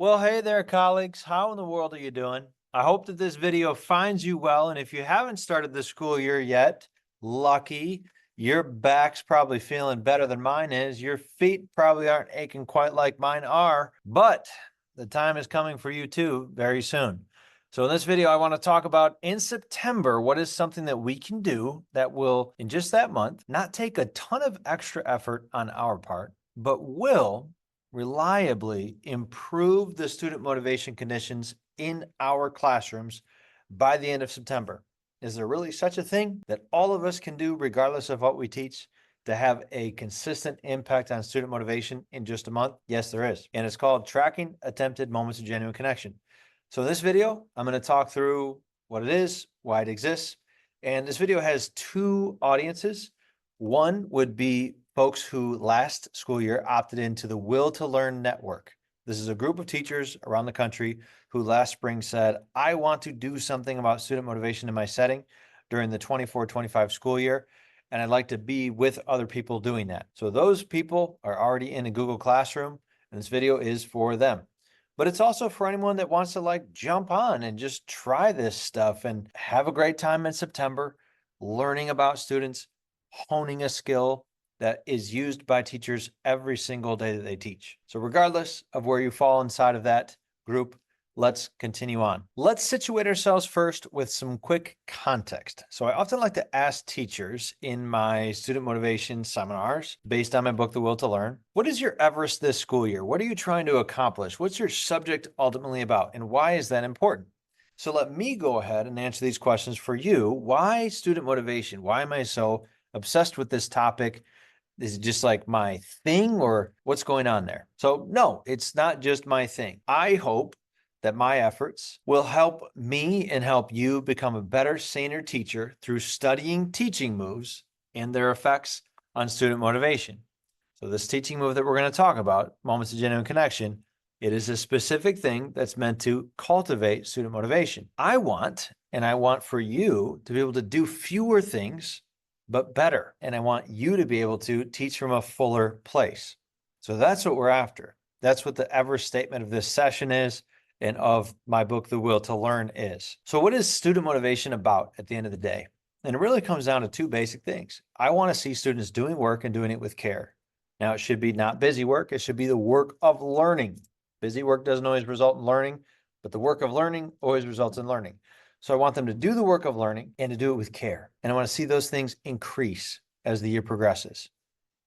Well, hey there, colleagues. How in the world are you doing? I hope that this video finds you well. And if you haven't started the school year yet, lucky. Your back's probably feeling better than mine is. Your feet probably aren't aching quite like mine are, but the time is coming for you too very soon. So in this video, I want to talk about in September, what is something that we can do that will, in just that month, not take a ton of extra effort on our part, but will reliably improve the student motivation conditions in our classrooms by the end of September. Is there really such a thing that all of us can do, regardless of what we teach, to have a consistent impact on student motivation in just a month? Yes, there is. And it's called Tracking Attempted Moments of Genuine Connection. So in this video, I'm going to talk through what it is, why it exists. And this video has two audiences. One would be folks who last school year opted into the Will to Learn Network. This is a group of teachers around the country who last spring said, I want to do something about student motivation in my setting during the 24-25 school year, and I'd like to be with other people doing that. So those people are already in a Google Classroom, and this video is for them. But it's also for anyone that wants to jump on and just try this stuff and have a great time in September, learning about students, honing a skill that is used by teachers every single day that they teach. So regardless of where you fall inside of that group, let's continue on. Let's situate ourselves first with some quick context. So I often like to ask teachers in my student motivation seminars, based on my book, The Will to Learn, what is your Everest this school year? What are you trying to accomplish? What's your subject ultimately about? And why is that important? So let me go ahead and answer these questions for you. Why student motivation? Why am I so obsessed with this topic? Is it just like my thing, or what's going on there? So no, it's not just my thing. I hope that my efforts will help me and help you become a better, saner teacher through studying teaching moves and their effects on student motivation. So this teaching move that we're going to talk about, Moments of Genuine Connection, it is a specific thing that's meant to cultivate student motivation. I want for you to be able to do fewer things, but better. And I want you to be able to teach from a fuller place. So that's what we're after. That's what the Everest statement of this session is, and of my book, The Will to Learn, is. So what is student motivation about at the end of the day? And it really comes down to two basic things. I want to see students doing work and doing it with care. Now, it should be not busy work. It should be the work of learning. Busy work doesn't always result in learning, but the work of learning always results in learning. So I want them to do the work of learning and to do it with care. And I want to see those things increase as the year progresses.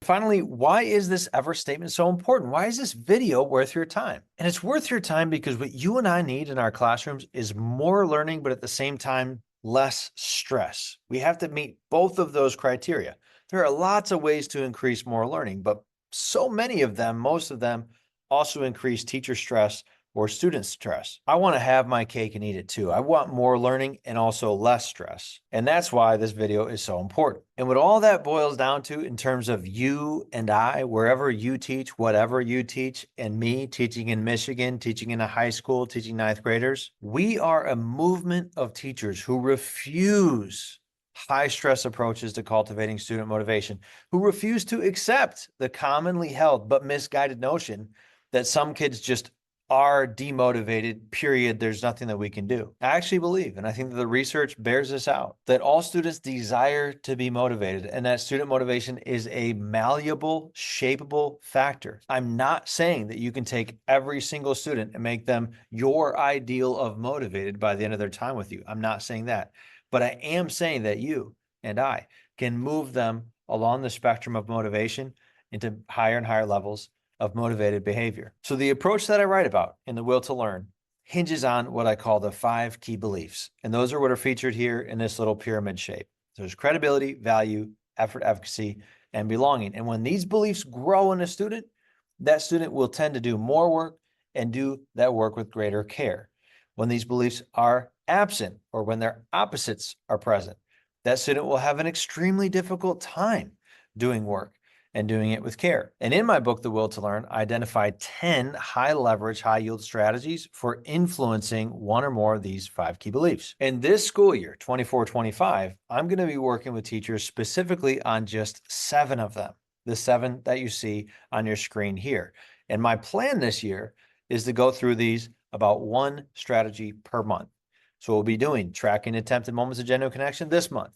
Finally, why is this Everest statement so important? Why is this video worth your time? And it's worth your time because what you and I need in our classrooms is more learning, but at the same time, less stress. We have to meet both of those criteria. There are lots of ways to increase more learning, but so many of them, most of them, also increase teacher stress or student stress. I want to have my cake and eat it too. I want more learning and also less stress. And that's why this video is so important. And what all that boils down to in terms of you and I, wherever you teach, whatever you teach, and me teaching in Michigan, teaching in a high school, teaching ninth graders, we are a movement of teachers who refuse high stress approaches to cultivating student motivation, who refuse to accept the commonly held but misguided notion that some kids just are demotivated, period. There's nothing that we can do. I actually believe, and I think that the research bears this out, that all students desire to be motivated and that student motivation is a malleable, shapeable factor. I'm not saying that you can take every single student and make them your ideal of motivated by the end of their time with you. I'm not saying that, but I am saying that you and I can move them along the spectrum of motivation into higher and higher levels of motivated behavior. So the approach that I write about in The Will to Learn hinges on what I call the 5 key beliefs. And those are what are featured here in this little pyramid shape. There's credibility, value, effort, efficacy, and belonging. And when these beliefs grow in a student, that student will tend to do more work and do that work with greater care. When these beliefs are absent or when their opposites are present, that student will have an extremely difficult time doing work and doing it with care. And in my book, The Will to Learn, I identified 10 high leverage, high yield strategies for influencing one or more of these 5 key beliefs. In this school year, 24-25, I'm going to be working with teachers specifically on just 7 of them, the 7 that you see on your screen here. And my plan this year is to go through these about one strategy per month. So we'll be doing tracking attempted moments of genuine connection this month.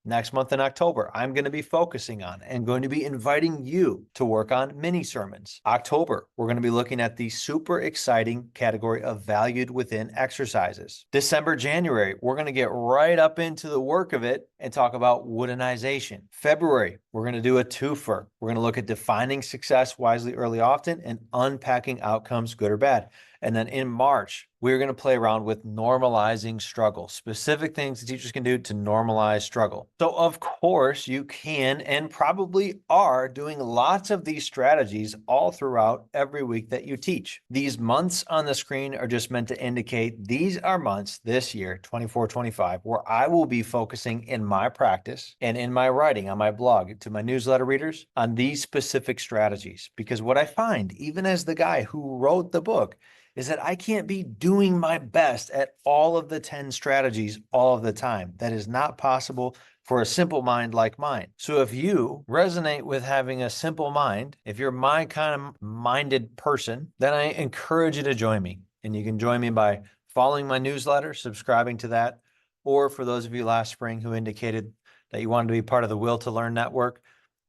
Next month in October, I'm going to be focusing on and going to be inviting you to work on mini sermons. October, we're going to be looking at the super exciting category of valued within exercises. December, January, we're going to get right up into the work of it and talk about woodenization. February, we're going to do a twofer. We're going to look at defining success wisely, early, often, and unpacking outcomes, good or bad. And then in March, we're going to play around with normalizing struggle, specific things that teachers can do to normalize struggle. So of course you can and probably are doing lots of these strategies all throughout every week that you teach. These months on the screen are just meant to indicate these are months this year, 24-25, where I will be focusing in my practice and in my writing on my blog to my newsletter readers on these specific strategies. Because what I find, even as the guy who wrote the book, is that I can't be doing my best at all of the 10 strategies all of the time. That is not possible for a simple mind like mine. So if you resonate with having a simple mind, if you're my kind of minded person, then I encourage you to join me. And you can join me by following my newsletter, subscribing to that, or for those of you last spring who indicated that you wanted to be part of the Will to Learn network,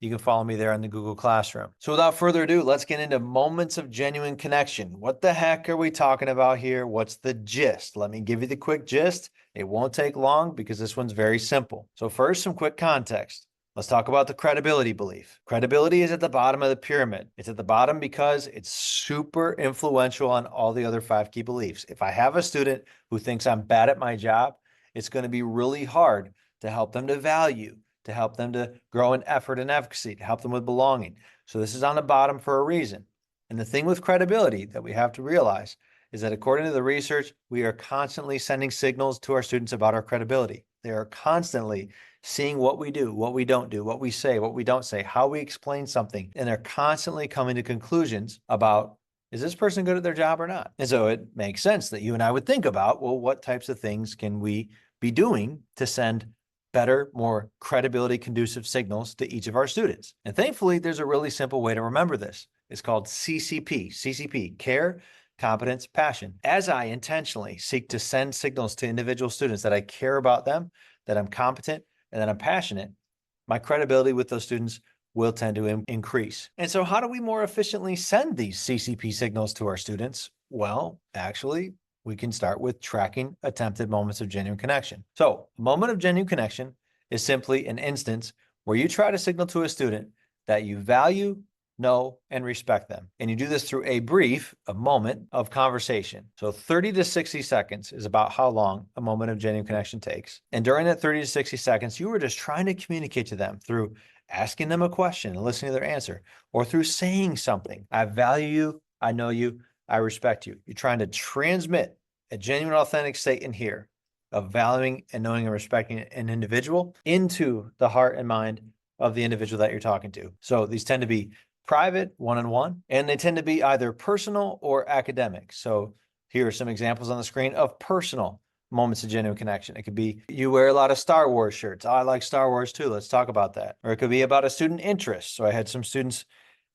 you can follow me there in the Google Classroom. So without further ado, let's get into moments of genuine connection. What the heck are we talking about here? What's the gist? Let me give you the quick gist. It won't take long because this one's very simple. So first, some quick context. Let's talk about the credibility belief. Credibility is at the bottom of the pyramid. It's at the bottom because it's super influential on all the other 5 key beliefs. If I have a student who thinks I'm bad at my job, it's going to be really hard to help them to value, to help them to grow in effort and efficacy, to help them with belonging. So this is on the bottom for a reason. And the thing with credibility that we have to realize is that according to the research, we are constantly sending signals to our students about our credibility. They are constantly seeing what we do, what we don't do, what we say, what we don't say, how we explain something. And they're constantly coming to conclusions about, is this person good at their job or not? And so it makes sense that you and I would think about, well, what types of things can we be doing to send better, more credibility conducive signals to each of our students? And thankfully, there's a really simple way to remember this. It's called CCP. CCP, care, competence, passion. As I intentionally seek to send signals to individual students that I care about them, that I'm competent, and that I'm passionate, my credibility with those students will tend to increase. And so how do we more efficiently send these CCP signals to our students? Well, actually, we can start with tracking attempted moments of genuine connection. So a moment of genuine connection is simply an instance where you try to signal to a student that you value, know, and respect them. And you do this through a moment of conversation. So 30 to 60 seconds is about how long a moment of genuine connection takes. And during that 30 to 60 seconds, you were just trying to communicate to them through asking them a question and listening to their answer, or through saying something. I value you, I know you, I respect you. You're trying to transmit a genuine, authentic state in here of valuing and knowing and respecting an individual into the heart and mind of the individual that you're talking to. So these tend to be private, one-on-one, and they tend to be either personal or academic. So here are some examples on the screen of personal moments of genuine connection. It could be, you wear a lot of Star Wars shirts. Oh, I like Star Wars too. Let's talk about that. Or it could be about a student interest. So I had some students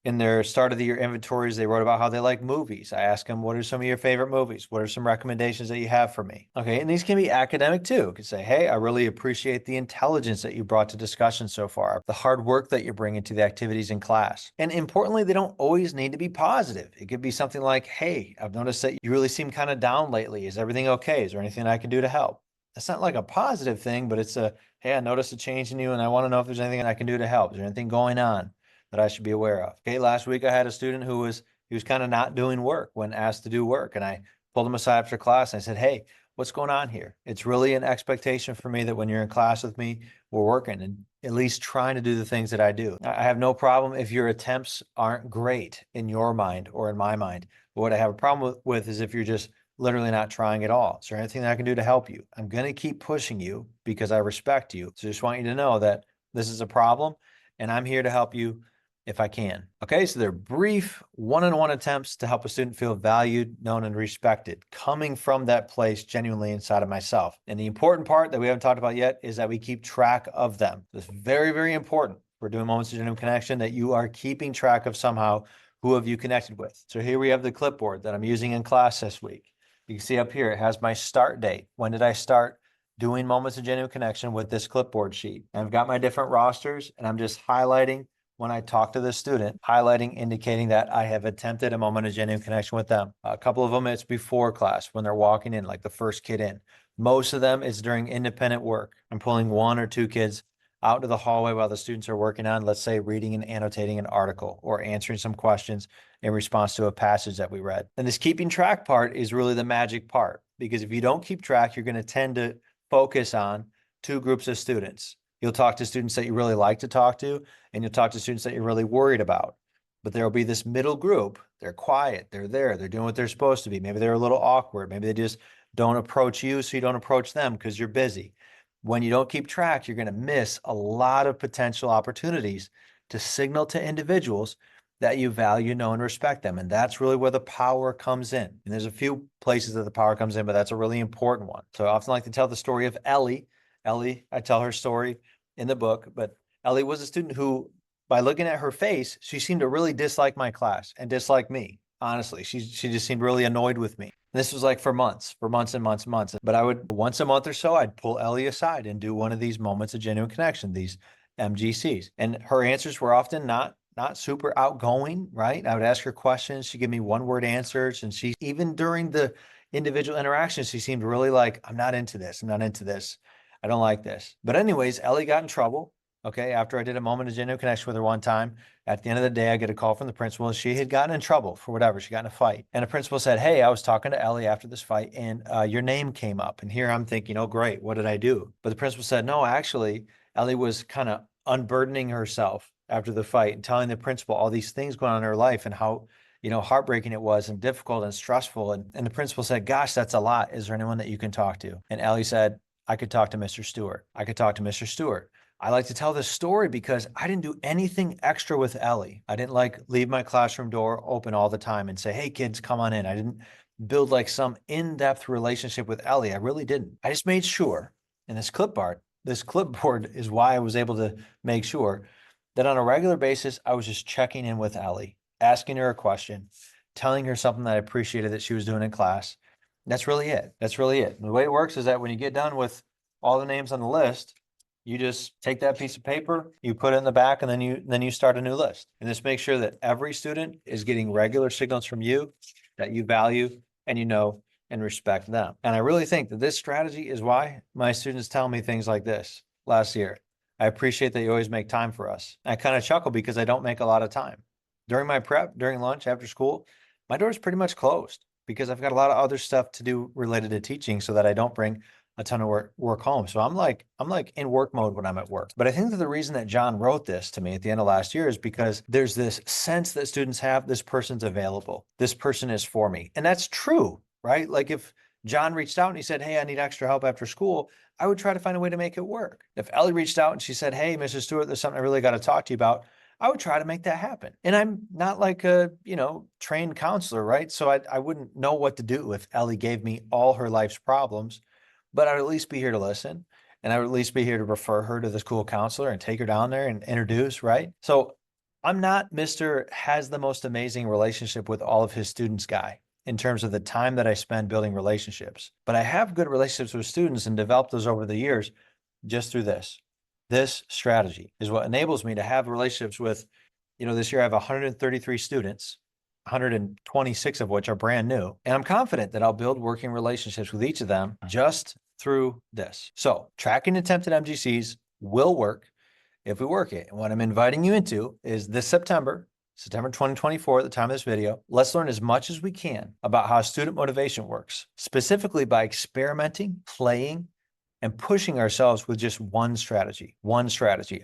in their start of the year inventories, they wrote about how they like movies. I asked them, what are some of your favorite movies? What are some recommendations that you have for me? Okay, and these can be academic too. You could say, hey, I really appreciate the intelligence that you brought to discussion so far, the hard work that you're bringing to the activities in class. And importantly, they don't always need to be positive. It could be something like, hey, I've noticed that you really seem kind of down lately. Is everything okay? Is there anything I can do to help? That's not like a positive thing, but it's a, hey, I noticed a change in you and I want to know if there's anything I can do to help. Is there anything going on that I should be aware of? Okay, last week I had a student who was kind of not doing work when asked to do work. And I pulled him aside after class and I said, hey, what's going on here? It's really an expectation for me that when you're in class with me, we're working and at least trying to do the things that I do. I have no problem if your attempts aren't great in your mind or in my mind. But what I have a problem with is if you're just literally not trying at all. Is there anything that I can do to help you? I'm going to keep pushing you because I respect you. So I just want you to know that this is a problem and I'm here to help you if I can. Okay, so they're brief one-on-one attempts to help a student feel valued, known, and respected, coming from that place genuinely inside of myself. And the important part that we haven't talked about yet is that we keep track of them. It's very, very important. We're doing moments of genuine connection that you are keeping track of somehow Who have you connected with? So here we have the clipboard that I'm using in class this week. You can see up here, it has my start date. When did I start doing Moments of Genuine Connection with this clipboard sheet? And I've got my different rosters, and I'm just highlighting when I talk to the student, highlighting, indicating that I have attempted a moment of genuine connection with them. A couple of them, it's before class when they're walking in, like the first kid in. Most of them is during independent work. I'm pulling 1 or 2 kids out to the hallway while the students are working on, let's say, reading and annotating an article or answering some questions in response to a passage that we read. And this keeping track part is really the magic part, because if you don't keep track, you're going to tend to focus on 2 groups of students. You'll talk to students that you really like to talk to, and you'll talk to students that you're really worried about. But there'll be this middle group. They're quiet. They're there. They're doing what they're supposed to be. Maybe they're a little awkward. Maybe they just don't approach you, so you don't approach them because you're busy. When you don't keep track, you're going to miss a lot of potential opportunities to signal to individuals that you value, know, and respect them. And that's really where the power comes in. And there's a few places that the power comes in, but that's a really important one. So I often like to tell the story of Ellie. Ellie, I tell her story in the book, but Ellie was a student who, by looking at her face, she seemed to really dislike my class and dislike me. Honestly, she just seemed really annoyed with me. This was like for months and months. But I would, once a month or so, I'd pull Ellie aside and do one of these moments of genuine connection, these MGCs. And her answers were often not super outgoing, right? I would ask her questions. She'd give me 1-word answers. And she, even during the individual interactions, she seemed really like, I'm not into this. I'm not into this. I don't like this. But anyways, Ellie got in trouble. Okay, after I did a moment of genuine connection with her one time, at the end of the day, I get a call from the principal. She had gotten in trouble for whatever. She got in a fight. And the principal said, hey, I was talking to Ellie after this fight, and your name came up. And here I'm thinking, oh, great, what did I do? But the principal said, no, actually, Ellie was kind of unburdening herself after the fight and telling the principal all these things going on in her life and how, heartbreaking it was and difficult and stressful. And the principal said, gosh, that's a lot. Is there anyone that you can talk to? And Ellie said, I could talk to Mr. Stewart. I could talk to Mr. Stewart. I like to tell this story because I didn't do anything extra with Ellie. I didn't leave my classroom door open all the time and say, hey, kids, come on in. I didn't build like some in-depth relationship with Ellie. I really didn't. I just made sure, and this clipboard is why I was able to make sure that on a regular basis, I was just checking in with Ellie, asking her a question, telling her something that I appreciated that she was doing in class. That's really it. That's really it. And the way it works is that when you get done with all the names on the list, you just take that piece of paper, you put it in the back, and then you start a new list. And just make sure that every student is getting regular signals from you that you value and and respect them. And I really think that this strategy is why my students tell me things like this last year. I appreciate that you always make time for us. I kind of chuckle because I don't make a lot of time. During my prep, during lunch, after school, my door is pretty much closed because I've got a lot of other stuff to do related to teaching so that I don't bring a ton of work home. So I'm like in work mode when I'm at work. But I think that the reason that John wrote this to me at the end of last year is because there's this sense that students have, this person's available. This person is for me. And that's true, right? Like if John reached out and he said, hey, I need extra help after school, I would try to find a way to make it work. If Ellie reached out and she said, hey, Mrs. Stewart, there's something I really got to talk to you about, I would try to make that happen. And I'm not like a, trained counselor, right? So I wouldn't know what to do if Ellie gave me all her life's problems. But I would at least be here to listen, and I would at least be here to refer her to the school counselor and take her down there and introduce, right? So I'm not Mr. has the most amazing relationship with all of his students guy in terms of the time that I spend building relationships. But I have good relationships with students and developed those over the years just through this. This strategy is what enables me to have relationships with, this year I have 133 students, 126 of which are brand new. And I'm confident that I'll build working relationships with each of them just through this. So tracking attempted MGCs will work if we work it. And what I'm inviting you into is this September 2024, at the time of this video, let's learn as much as we can about how student motivation works, specifically by experimenting, playing, and pushing ourselves with just one strategy.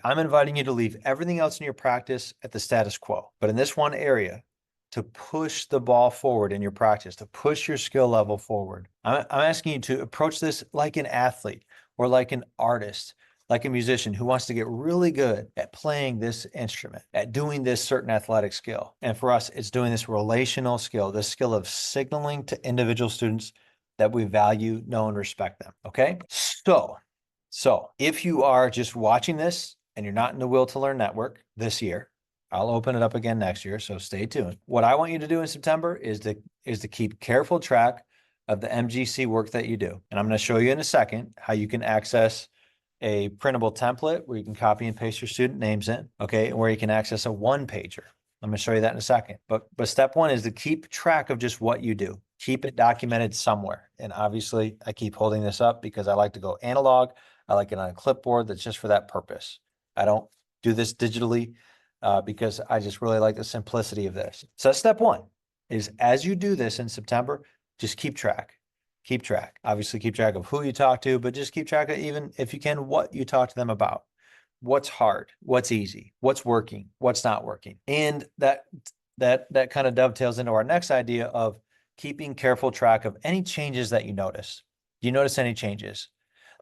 I'm inviting you to leave everything else in your practice at the status quo. But in this one area, to push the ball forward in your practice, to push your skill level forward. I'm asking you to approach this like an athlete or like an artist, like a musician who wants to get really good at playing this instrument, at doing this certain athletic skill. And for us, it's doing this relational skill, the skill of signaling to individual students that we value, know, and respect them, okay? So if you are just watching this and you're not in the Will to Learn Network this year, I'll open it up again next year, so stay tuned. What I want you to do in September is to keep careful track of the MGC work that you do. And I'm going to show you in a second how you can access a printable template where you can copy and paste your student names in, okay, and where you can access a one pager. I'm going to show you that in a second. But step one is to keep track of just what you do. Keep it documented somewhere. And obviously, I keep holding this up because I like to go analog. I like it on a clipboard that's just for that purpose. I don't do this digitally because I just really like the simplicity of this. So that's step one, is as you do this in September, just keep track. Keep track. Obviously, keep track of who you talk to, but just keep track of, even if you can, what you talk to them about. What's hard, what's easy, what's working, what's not working. And that kind of dovetails into our next idea of keeping careful track of any changes that you notice. Do you notice any changes?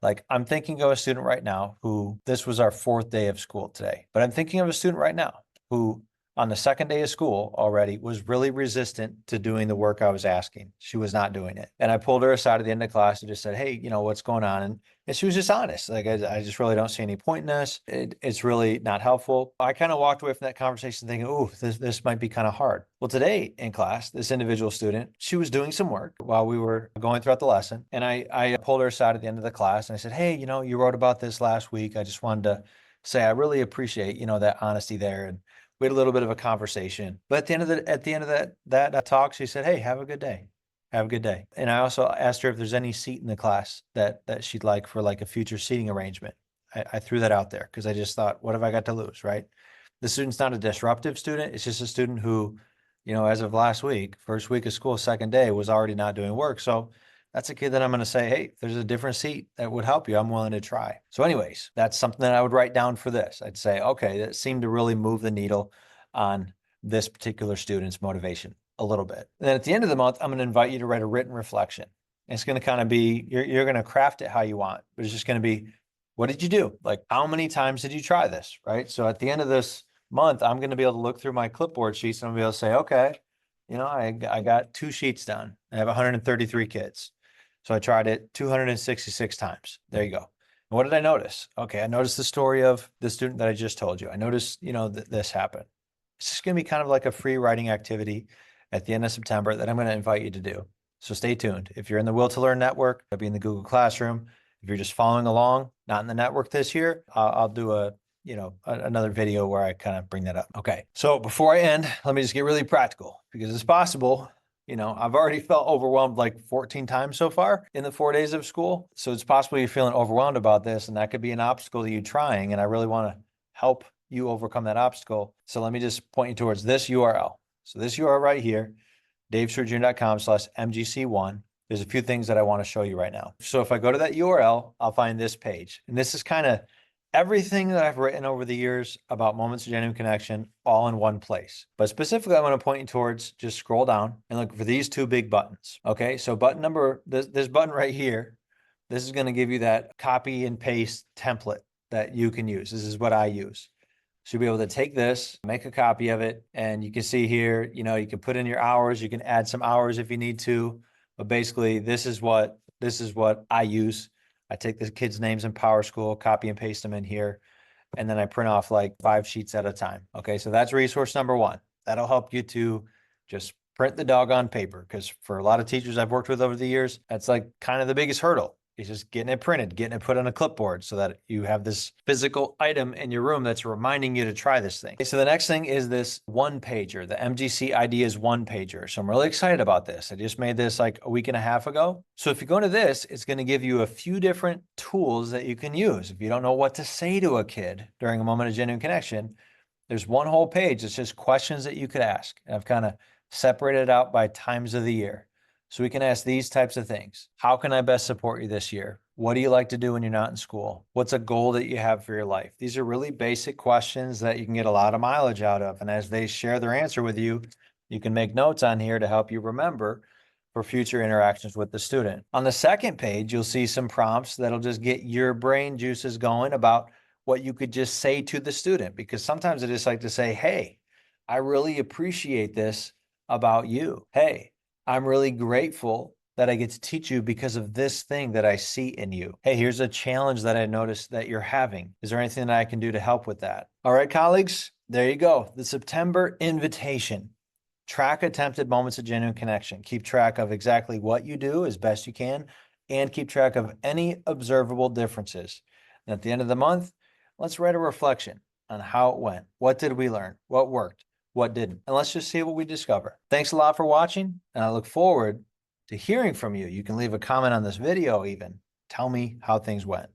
Like, I'm thinking of a student right now who, this was our 4th day of school today, but I'm thinking of a student right now who on the 2nd day of school already was really resistant to doing the work I was asking. She was not doing it. And I pulled her aside at the end of class and just said, hey, what's going on? And she was just honest. Like, I just really don't see any point in this. It's really not helpful. I kind of walked away from that conversation thinking, oh, this might be kind of hard. Well, today in class, this individual student, she was doing some work while we were going throughout the lesson. And I pulled her aside at the end of the class and I said, hey, you wrote about this last week. I just wanted to say, I really appreciate, that honesty there. And we had a little bit of a conversation, but at the end of that talk, she said, hey, have a good day. Have a good day. And I also asked her if there's any seat in the class that she'd like for like a future seating arrangement. I threw that out there because I just thought, what have I got to lose, right? The student's not a disruptive student. It's just a student who, as of last week, first week of school, 2nd day, was already not doing work. So that's a kid that I'm going to say, hey, if there's a different seat that would help you, I'm willing to try. So anyways, that's something that I would write down for this. I'd say, okay, that seemed to really move the needle on this particular student's motivation a little bit. And then at the end of the month, I'm going to invite you to write a written reflection. And it's going to kind of be, you're going to craft it how you want, but it's just going to be, what did you do? Like, how many times did you try this, right? So at the end of this month, I'm going to be able to look through my clipboard sheets and I'll be able to say, okay, I got 2 sheets done. I have 133 kids. So I tried it 266 times. There you go. And what did I notice? Okay, I noticed the story of the student that I just told you. I noticed, this happened. It's just going to be kind of like a free writing activity at the end of September that I'm going to invite you to do. So stay tuned. If you're in the Will to Learn network, I'll be in the Google Classroom. If you're just following along, not in the network this year, I'll do another video where I kind of bring that up. Okay. So before I end, let me just get really practical because it's possible. I've already felt overwhelmed like 14 times so far in the 4 days of school. So it's possible you're feeling overwhelmed about this, and that could be an obstacle to you trying. And I really want to help you overcome that obstacle. So let me just point you towards this URL. So this URL right here, davestewardjr.com/MGC1. There's a few things that I want to show you right now. So if I go to that URL, I'll find this page. And this is kind of everything that I've written over the years about Moments of Genuine Connection all in one place. But specifically, I'm going to point you towards, just scroll down and look for these 2 big buttons. Okay, so this button right here, this is going to give you that copy and paste template that you can use. This is what I use. So you'll be able to take this, make a copy of it, and you can see here, you can put in your hours, you can add some hours if you need to. But basically, this is what I use. I take the kids' names in PowerSchool, copy and paste them in here, and then I print off like 5 sheets at a time. Okay, so that's resource number 1. That'll help you to just print the doggone paper, because for a lot of teachers I've worked with over the years, that's like kind of the biggest hurdle. It's just getting it printed, getting it put on a clipboard so that you have this physical item in your room that's reminding you to try this thing. Okay, so the next thing is this one pager, the MGC Ideas one pager. So I'm really excited about this. I just made this like a week and a half ago. So if you go into this, it's going to give you a few different tools that you can use. If you don't know what to say to a kid during a moment of genuine connection, there's one whole page. It's just questions that you could ask. And I've kind of separated it out by times of the year. So we can ask these types of things. How can I best support you this year? What do you like to do when you're not in school? What's a goal that you have for your life? These are really basic questions that you can get a lot of mileage out of. And as they share their answer with you, you can make notes on here to help you remember for future interactions with the student. On the second page, you'll see some prompts that'll just get your brain juices going about what you could just say to the student. Because sometimes I just like to say, hey, I really appreciate this about you. Hey, I'm really grateful that I get to teach you because of this thing that I see in you. Hey, here's a challenge that I noticed that you're having. Is there anything that I can do to help with that? All right, colleagues, There you go. The September invitation. Track attempted moments of genuine connection. Keep track of exactly what you do as best you can and keep track of any observable differences. And at the end of the month, let's write a reflection on how it went. What did we learn? What worked? What didn't? And let's just see what we discover. Thanks a lot for watching, and I look forward to hearing from you. You can leave a comment on this video even. Tell me how things went.